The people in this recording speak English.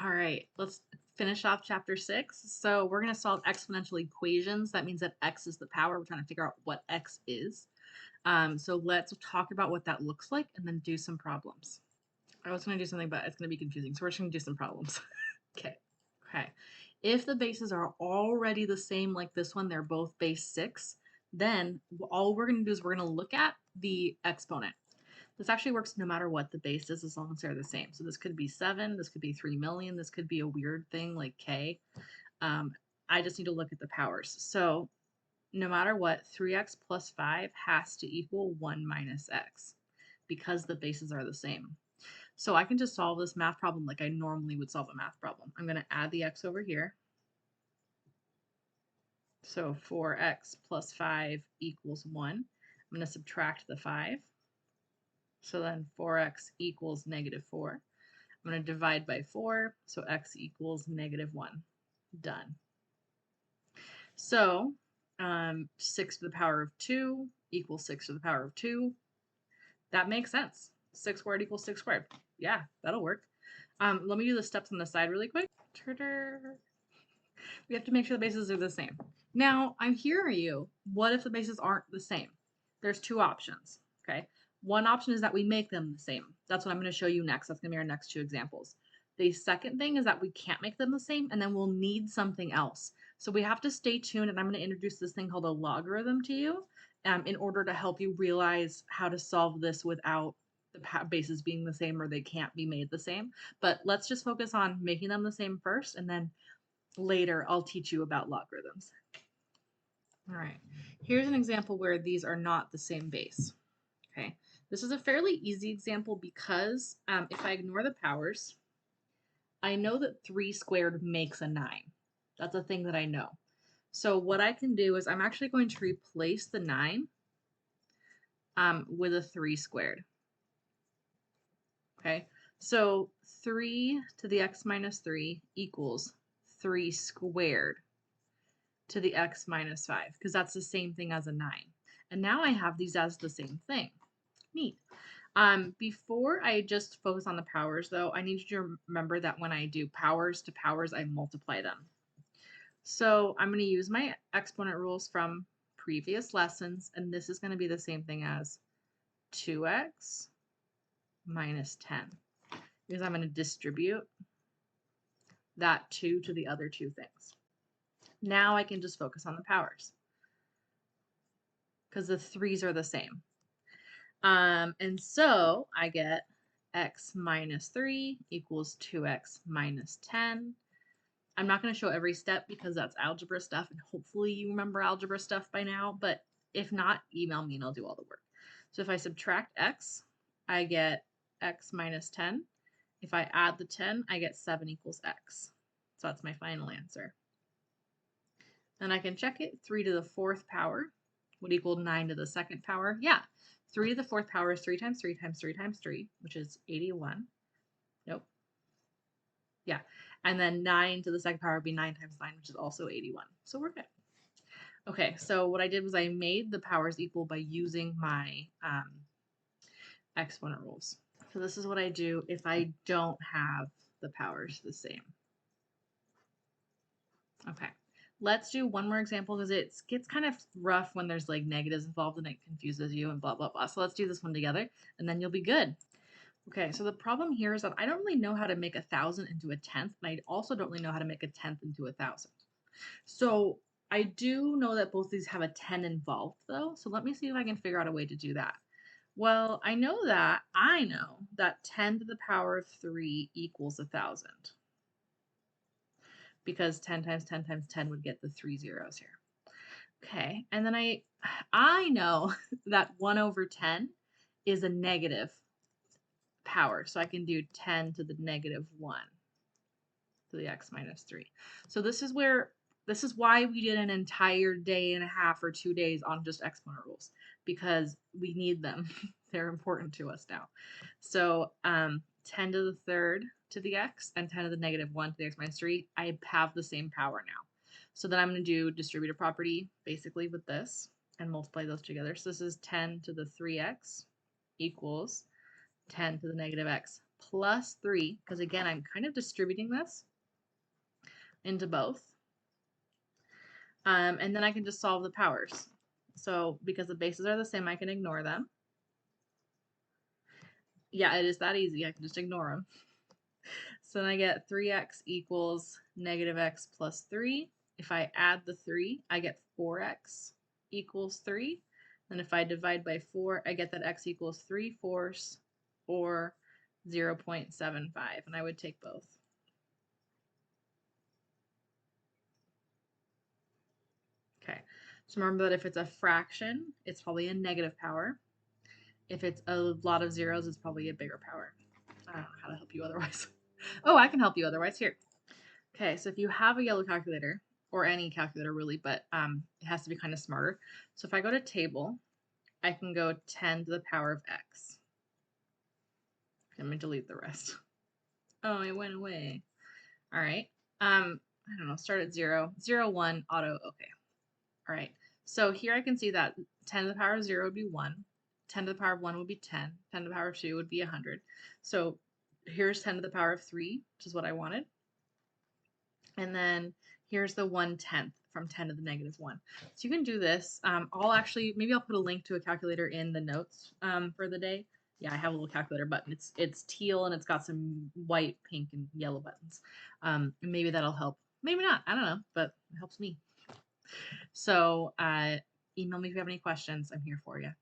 All right, let's finish off chapter 6. So we're going to solve exponential equations. That means that x is the power. We're trying to figure out what x is. So let's talk about what that looks like and then do some problems. I was going to do something, but it's going to be confusing. So we're just going to do some problems. Okay. Okay. If the bases are already the same like this one, they're both base 6, then all we're going to do is we're going to look at the exponent. This actually works no matter what the base is as long as they're the same. So this could be 7, this could be 3 million, this could be a weird thing like k. I just need to look at the powers. So no matter what, 3x plus 5 has to equal 1 minus x because the bases are the same. So I can just solve this math problem like I normally would solve a math problem. I'm going to add the x over here. So 4x plus 5 equals 1. I'm going to subtract the 5. So then 4x equals negative 4. I'm going to divide by 4, so x equals negative 1. Done. So 6 to the power of 2 equals 6 to the power of 2. That makes sense. 6 squared equals 6 squared. Yeah, that'll work. Let me do the steps on the side really quick. We have to make sure the bases are the same. Now, I'm hearing you. What if the bases aren't the same? There's two options, okay? One option is that we make them the same. That's what I'm going to show you next. That's going to be our next two examples. The second thing is that we can't make them the same, and then we'll need something else. So we have to stay tuned, and I'm going to introduce this thing called a logarithm to you in order to help you realize how to solve this without the bases being the same or they can't be made the same. But let's just focus on making them the same first, and then later I'll teach you about logarithms. All right, here's an example where these are not the same base. Okay, this is a fairly easy example because if I ignore the powers, I know that 3 squared makes a 9. That's a thing that I know. So what I can do is I'm actually going to replace the 9 with a 3 squared. Okay, so 3 to the x minus 3 equals 3 squared to the x minus 5, because that's the same thing as a 9. And now I have these as the same thing. Neat. Before I just focus on the powers, though, I need you to remember that when I do powers to powers, I multiply them. So I'm going to use my exponent rules from previous lessons, and this is going to be the same thing as 2x minus 10, because I'm going to distribute that 2 to the other two things. Now I can just focus on the powers because the 3's are the same. And so I get x minus 3 equals 2x minus 10. I'm not going to show every step because that's algebra stuff, and hopefully you remember algebra stuff by now, but if not, email me and I'll do all the work. So if I subtract x, I get x minus 10. If I add the 10, I get 7 equals x. So that's my final answer. And I can check it. 3 to the 4th power would equal 9 to the 2nd power. Yeah, 3 to the 4th power is 3 times 3 times 3 times 3, which is 81. Nope. Yeah, and then 9 to the 2nd power would be 9 times 9, which is also 81. So we're good. Okay, so what I did was I made the powers equal by using my exponent rules. So this is what I do if I don't have the powers the same. Okay, let's do one more example because it gets kind of rough when there's like negatives involved and it confuses you and blah, blah, blah. So let's do this one together and then you'll be good. Okay, so the problem here is that I don't really know how to make 1,000 into a tenth, and I also don't really know how to make a tenth into 1,000. So I do know that both these have a 10 involved though, so let me see if I can figure out a way to do that. Well, I know that 10 to the power of 3 equals 1,000 because 10 times 10 times 10 would get the 3 zeros here. Okay, and then I know that 1 over 10 is a negative power, so I can do 10 to the negative 1 to the x minus 3. So this is why we did an entire day and a half or 2 days on just exponent rules, because we need them. They're important to us now. So 10 to the 3rd to the x and 10 to the negative 1 to the x minus 3, I have the same power now. So then I'm going to do distributive property basically with this and multiply those together. So this is 10 to the 3x equals 10 to the negative x plus 3, because again, I'm kind of distributing this into both. And then I can just solve the powers. So because the bases are the same, I can ignore them. Yeah, it is that easy. I can just ignore them. So then I get 3x equals negative x plus 3. If I add the 3, I get 4x equals 3. And if I divide by 4, I get that x equals 3/4 or 0.75. And I would take both. Okay, so remember that if it's a fraction, it's probably a negative power. If it's a lot of zeros, it's probably a bigger power. I don't know how to help you otherwise. Oh, I can help you otherwise. Here. Okay, so if you have a yellow calculator, or any calculator really, but it has to be kind of smarter. So if I go to table, I can go 10 to the power of x. I'm going to delete the rest. Oh, it went away. All right. I don't know, start at 0. 0, 1, auto, okay. All right. So here I can see that 10 to the power of 0 would be 1. 10 to the power of 1 would be 10. 10 to the power of 2 would be 100. So here's 10 to the power of 3, which is what I wanted. And then here's the 1/10 from 10 to the negative 1. So you can do this. Maybe I'll put a link to a calculator in the notes for the day. Yeah, I have a little calculator button. It's teal and it's got some white, pink, and yellow buttons. And maybe that'll help. Maybe not. I don't know, but it helps me. So email me if you have any questions. I'm here for you.